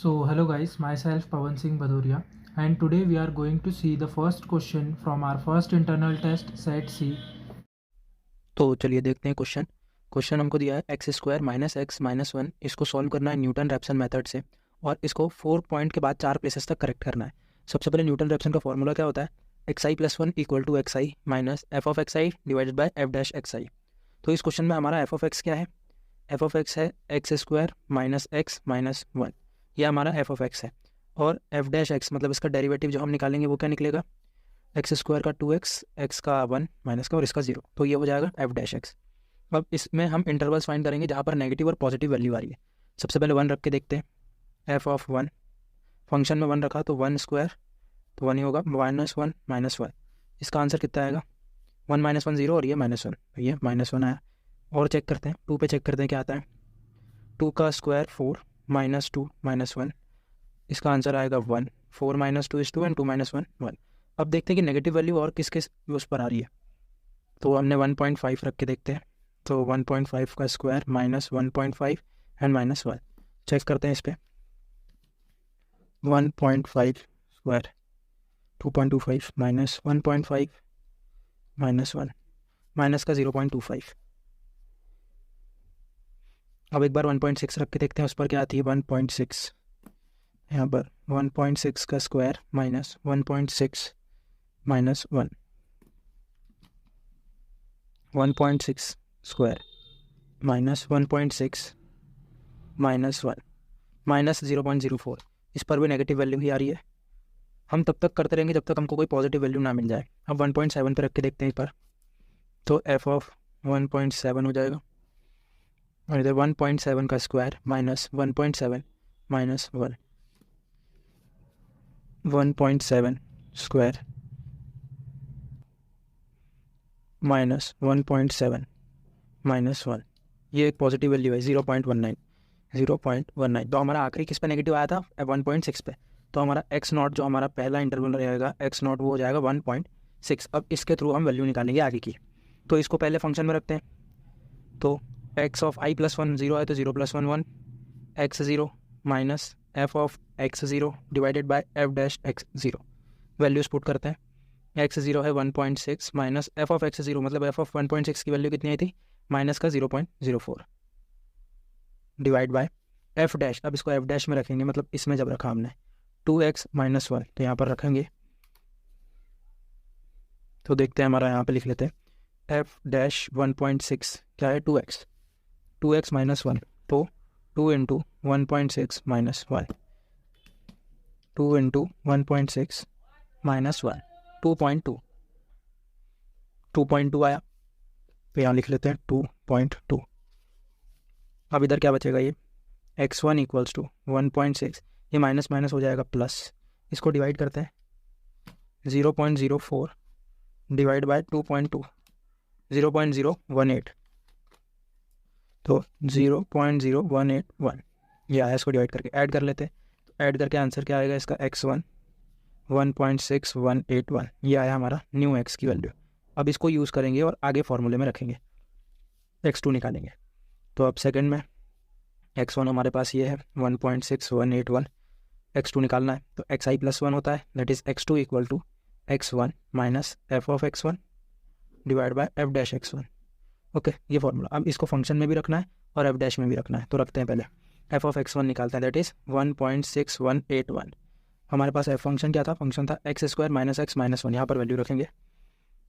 So hello guys, myself Pawan Singh Bhadoria, and today we are going to see the first question from our first internal test set C. तो चलिए देखते हैं question. Question हमको दिया है x square minus x minus one, इसको solve करना है न्यूटन रैप्सन मेथड से और इसको 4 पॉइंट के बाद 4 प्लेसेस तक करेक्ट करना है। सबसे पहले न्यूटन रैप्सन का फॉर्मूला क्या होता है, x i plus one equal to x i minus F of x i divided by f dash x i. तो इस क्वेश्चन में हमारा एफ ऑफ एक्स क्या है, एफ ऑफ एक्स है x square minus x minus one, यह हमारा F of x है। और एफ डैश एक्स मतलब इसका डेरिवेटिव जो हम निकालेंगे वो क्या निकलेगा, एक्स स्क्वायर का 2x, एक्स का 1 माइनस का और इसका 0, तो ये हो जाएगा एफ डैश एक्स। अब इसमें हम इंटरवल्स फाइंड करेंगे जहाँ पर नेगेटिव और पॉजिटिव वैल्यू आ रही है। सबसे पहले 1 रख के देखते हैं, एफ ऑफ 1, फंक्शन में 1 रखा तो 1 स्क्वायर तो 1 ही होगा, -1 -1, इसका आंसर कितना आएगा 1 -1 0 और ये -1, तो ये -1 आया। और चेक करते हैं 2 पे, चेक करते हैं क्या आता है, 2 का स्क्वायर 4 -2 -1, इसका आंसर आएगा 1, 4 - 2 is 2 एंड 2 - 1 1। अब देखते हैं कि नेगेटिव वैल्यू और किस किस उस पर आ रही है, तो हमने 1.5 रख के देखते हैं, तो 1.5 का स्क्वायर -1.5 एंड -1, चेक करते हैं इस पर 1.5 स्क्वायर 2.25 माइनस 1.5 -1 माइनस का 0.25। अब एक बार 1.6 रख के देखते हैं उस पर क्या आती है 1.6, यहाँ पर 1.6 का square minus 1.6 minus 1, 1.6 square minus 1.6 minus 1 minus 0.04, इस पर भी नेगेटिव वैल्यू ही आ रही है। हम तब तक करते रहेंगे जब तक हमको कोई पॉजिटिव वैल्यू ना मिल जाए। अब 1.7 पे रख के देखते हैं एक बार, तो एफ ऑफ 1.7 हो जाएगा और इधर 1.7 का square minus 1.7 minus 1, 1.7 square minus 1.7 minus 1, ये एक पॉजिटिव वैल्यू है 0.19, 0.19। तो हमारा आखिरी किस पे नेगेटिव आया था 1.6 पे, तो हमारा एक्स नॉट जो हमारा पहला इंटरवल रहेगा एक्स नॉट वो हो जाएगा 1.6। अब इसके थ्रू हम वैल्यू निकालेंगे आगे की, तो इसको पहले फंक्शन में रखते हैं, तो एक्स ऑफ आई प्लस 1 0 है तो 0 + 1 1, x 0 minus F of x 0 divided by F dash x 0, values put करते हैं, एक्स 0 है 1.6 माइनस एफ ऑफ एक्स 0 मतलब एफ ऑफ 1.6 की वैल्यू कितनी आई थी माइनस का 0.04 डिवाइड बाय एफ डैश। अब इसको एफ डैश में रखेंगे, मतलब इसमें जब रखा हमने 2x - 1 तो यहाँ पर रखेंगे, तो देखते हैं हमारा यहाँ पे लिख लेते हैं एफ डैश 1.6 क्या है 2x, 2x - 1, तो 2 × 1.6 - 1, 2 × 1.6 - 1 2.2, 2.2 आया, तो यहाँ लिख लेते हैं 2.2। अब इधर क्या बचेगा, ये x1 इक्वल्स टू 1.6, ये माइनस माइनस हो जाएगा प्लस, इसको डिवाइड करते हैं 0.04 डिवाइड बाय 2.2, 0.018, तो 0.0181 ये आया, इसको डिवाइड करके ऐड कर लेते हैं, तो ऐड करके आंसर क्या आएगा इसका x1 1.6181, ये आया हमारा न्यू x की वैल्यू। अब इसको यूज़ करेंगे और आगे फॉर्मूले में रखेंगे, x2 निकालेंगे। तो अब सेकंड में x1 हमारे पास ये है 1.6181, x2 निकालना है, तो xi + 1 होता है, that is x2 equal to x1 minus F of x1 divide by F dash x1। Okay, ये फॉर्मूला। अब इसको फंक्शन में भी रखना है और एफ डैश में भी रखना है, तो रखते हैं पहले एफ ऑफ x1 निकालते हैं, दैट इज़ 1.6181। हमारे पास एफ फंक्शन क्या था, फंक्शन था x square minus x minus 1, यहाँ पर वैल्यू रखेंगे,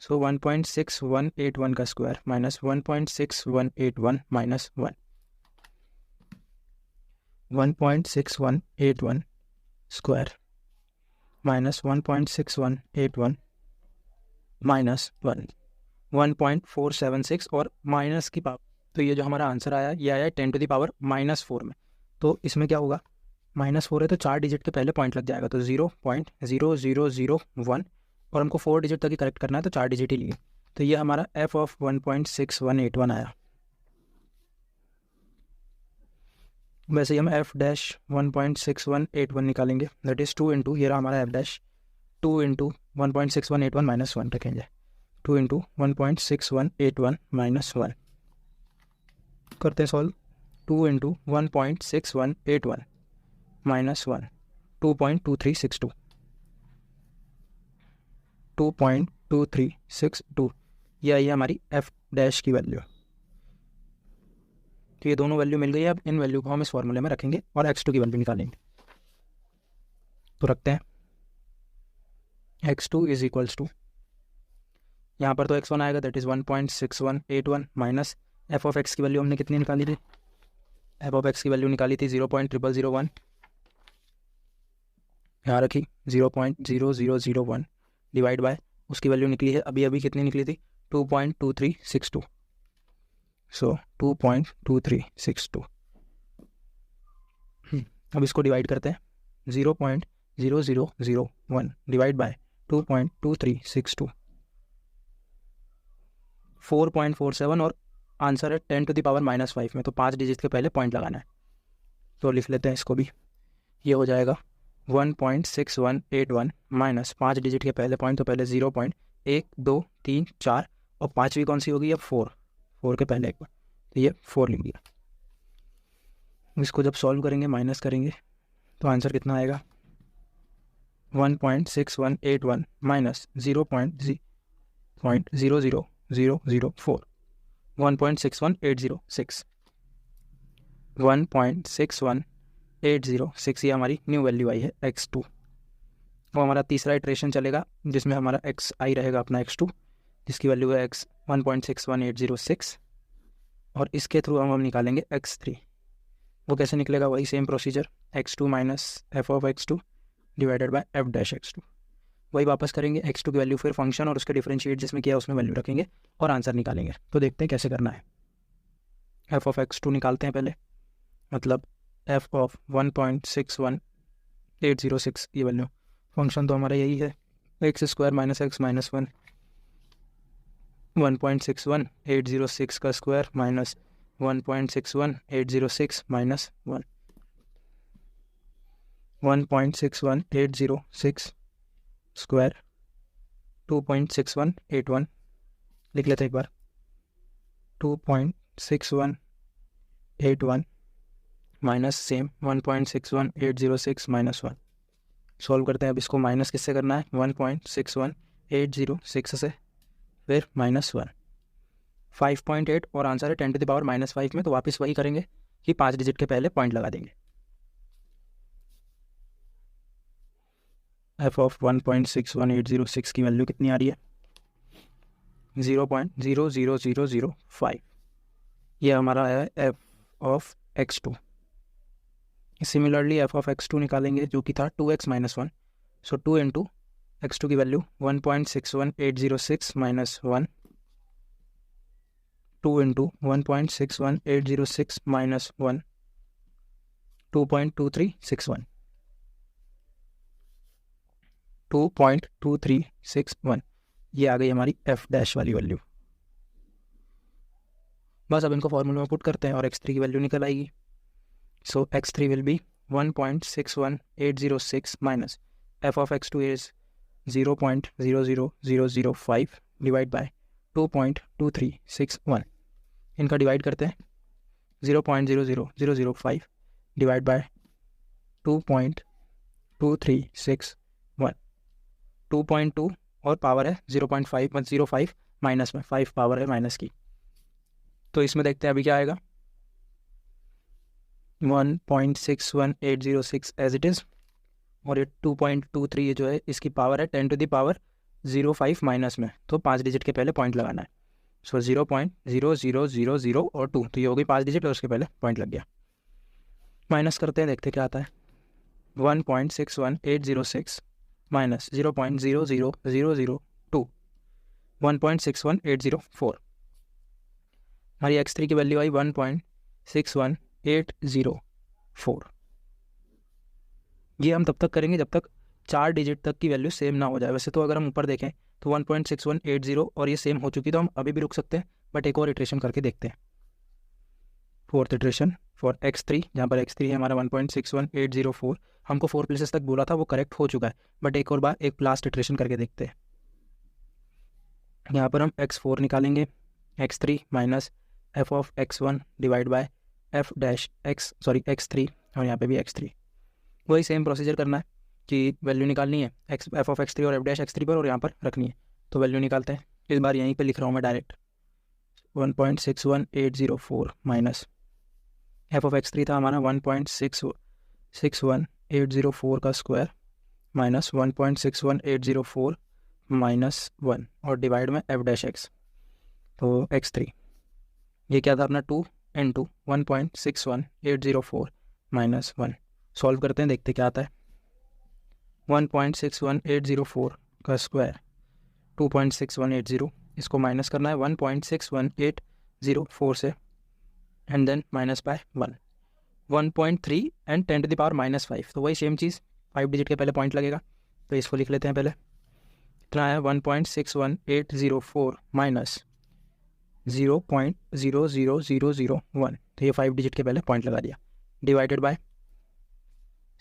सो 1.6181 का square minus 1.6181 minus 1, 1.6181 square minus 1.6181 minus 1, 1.476 और माइनस की पावर, तो ये जो हमारा आंसर आया ये आया 10⁻⁻⁴ में। तो इसमें क्या होगा, -4 है तो 4 डिजिट के पहले पॉइंट लग जाएगा, तो 0.0001 और हमको 4 डिजिट तक ही करेक्ट करना है, तो 4 डिजिट ही लिए, तो ये हमारा एफ ऑफ 1.6181 आया। वैसे ही हम एफ डैश 1.6181 निकालेंगे, दैट इज़ 2 × ये रहा हमारा एफ डैश, 2 × 1.6181 माइनस 1 रखेंगे, 2 × 1.6181 माइनस 1 करते हैं सॉल्व, 2 × 1.6181 माइनस 1, 2.2362, 2.2362, यह आई है हमारी एफ डैश की वैल्यू। तो ये दोनों वैल्यू मिल गई है। अब इन वैल्यू को हम इस फॉर्मूले में रखेंगे और x2 की वैल्यू निकालेंगे। तो रखते हैं x2 इज इक्वल्स टू, यहाँ पर तो x1 आएगा, that is 1.6181 minus F of x की वैल्यू हमने कितनी निकाली थी, एफ ऑफ एक्स की वैल्यू निकाली थी 0.0001, यहाँ रखी 0.0001 डिवाइड बाय उसकी वैल्यू निकली है अभी अभी कितनी निकली थी 2.2362, सो 2.2362। अब इसको डिवाइड करते हैं 0.0001 डिवाइड बाय 2.2362, 4.47 और आंसर है 10 टू द पावर -5 में, तो 5 डिजिट के पहले पॉइंट लगाना है। तो लिख लेते हैं इसको भी, ये हो जाएगा 1.6181 माइनस 5 डिजिट के पहले पॉइंट, तो पहले 0.1234 और पाँचवीं कौन सी होगी अब 4 के पहले एक बार, तो ये 4 लिख दिया। इसको जब सॉल्व करेंगे माइनस करेंगे तो आंसर कितना आएगा 1.6181 माइनस 0.00004, 1.61806, 1.61806 ये हमारी न्यू वैल्यू आई है x2। वो हमारा तीसरा इटरेशन चलेगा जिसमें हमारा x आई रहेगा अपना x2, जिसकी वैल्यू है x 1.61806, और इसके थ्रू हम निकालेंगे x3। वो कैसे निकलेगा, वही same procedure, x2 minus F of x2 divided by F dash x2, वही वापस करेंगे। x2 की वैल्यू फिर फंक्शन और उसके डिफरेंशिएट जिसमें किया उसमें वैल्यू रखेंगे और आंसर निकालेंगे। तो देखते हैं कैसे करना है। एफ ऑफ x2 निकालते हैं पहले, मतलब एफ ऑफ 1.61806 की वैल्यू, फंक्शन तो हमारा यही है x² माइनस x माइनस 1, 1.61806 का स्क्वायर माइनस 1.61806 माइनस 1, 1.61806 स्क्वायर 2.6181, लिख लेते हैं एक बार 2.6181 माइनस सेम 1.61806 माइनस 1। सॉल्व करते हैं। अब इसको माइनस किससे करना है, 1.61806 से, फिर माइनस 1, 5.8 और आंसर है 10 टू द पावर -5 में, तो वापस वही करेंगे कि 5 डिजिट के पहले पॉइंट लगा देंगे। एफ ऑफ 1.61806 की वैल्यू कितनी आ रही है 0.00005, ये हमारा है F of x2। Similarly F of x2 निकालेंगे जो कि था 2x माइनस 1, सो 2 इंटू x2 की वैल्यू 1.61806 माइनस 1, 2 इंटू 1.61806 माइनस 1, 2.2361, 2.2361, ये आ गई हमारी एफ डैश वाली वैल्यू। बस अब इनको फॉर्मूला में पुट करते हैं और x3 की वैल्यू निकल आएगी। सो x3 will be 1.61806 minus F of x2 is 0.00005 divide by 2.2361। इनका डिवाइड करते हैं, 0.00005 डिवाइड बाय 2.2361, 2.2 और पावर है 0.505 माइनस में 5 पावर है माइनस की, तो इसमें देखते हैं अभी क्या आएगा 1.61806 एज इट इज़, और ये 2.23 ये जो है इसकी पावर है 10 टू द पावर 05 माइनस में, तो 5 डिजिट के पहले पॉइंट लगाना है। सो 0.0000 और 2, तो ये हो गई 5 डिजिट और उसके पहले पॉइंट लग गया। माइनस करते हैं, देखते क्या आता है 1.61806 माइनस 0.00002, 1.61804। हमारी x3 की वैल्यू आई 1.61804। ये हम तब तक करेंगे जब तक 4 डिजिट तक की वैल्यू सेम ना हो जाए। वैसे तो अगर हम ऊपर देखें तो 1.6180 और ये सेम हो चुकी, तो हम अभी भी रुक सकते हैं, बट एक और इटरेशन करके देखते हैं। फोर्थ इटरेशन फॉर x3, जहाँ पर x3 है हमारा 1.61804, हमको 4 प्लेसेस तक बोला था, वो करेक्ट हो चुका है, बट एक और बार एक लास्ट इटरेशन करके देखते हैं। यहाँ पर हम x4 निकालेंगे, x3 minus F of x1 divide by F dash x3, और यहाँ पे भी x3, वही सेम प्रोसीजर करना है कि वैल्यू निकालनी है एफ ऑफ एक्स थ्री और एफ डैश एक्स थ्री पर और यहाँ पर रखनी है। तो वैल्यू निकालते हैं, इस बार यहीं पे लिख रहा हूँ मैं direct 1.61804 minus F of x three था हमारा 1.61804 का स्क्वायर माइनस 1.61804 माइनस 1 और डिवाइड में एफ डैश एक्स, तो एक्स थ्री ये क्या था अपना 2 इंटू 1.61804 माइनस 1। सॉल्व करते हैं, देखते क्या आता है। 1.61804 का स्क्वायर 2.6180, इसको माइनस करना है 1.61804 से and then minus by 1.3 and 10 to the power -5, तो वही सेम चीज़ 5 डिजिट के पहले पॉइंट लगेगा, तो इसको लिख लेते हैं पहले। इतना है 1.61804 माइनस 0.00001, तो ये 5 डिजिट के पहले पॉइंट लगा दिया, divided by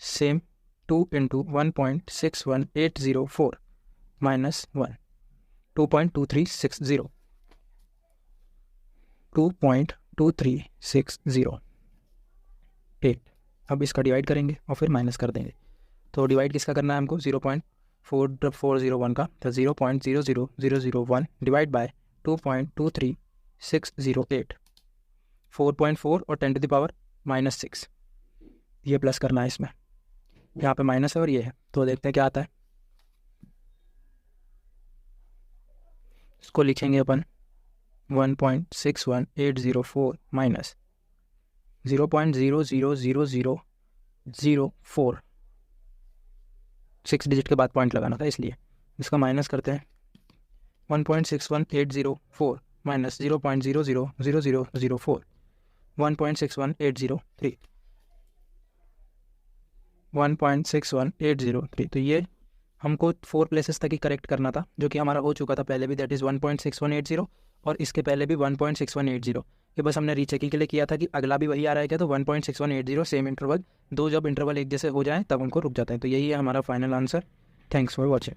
same 2 into 1.61804 minus 1, 2.2360 2.23608। अब इसका डिवाइड करेंगे और फिर माइनस कर देंगे। तो डिवाइड किसका करना है हमको, 0.4401 का, तो 0.00001 डिवाइड बाय 2.23608, 4.4 और 10 टू द पावर -6, ये प्लस करना है इसमें, यहाँ पे माइनस है और ये है, तो देखते हैं क्या आता है। इसको लिखेंगे अपन 1.61804 माइनस 0.00004, 6 डिजिट के बाद पॉइंट लगाना था इसलिए, इसका माइनस करते हैं 1.61804 माइनस 0.00004, 1.61803, 1.61803, तो ये हमको 4 प्लेसेस तक ही करेक्ट करना था, जो कि हमारा हो चुका था पहले भी, दैट इज़ 1.6180 और इसके पहले भी 1.6180। ये बस हमने रीचेकिंग के लिए किया था कि अगला भी वही आ रहा है क्या, तो 1.6180 सेम इंटरवल, दो जब इंटरवल एक जैसे हो जाए तब उनको रुक जाता है। तो यही है हमारा final answer. Thanks for watching.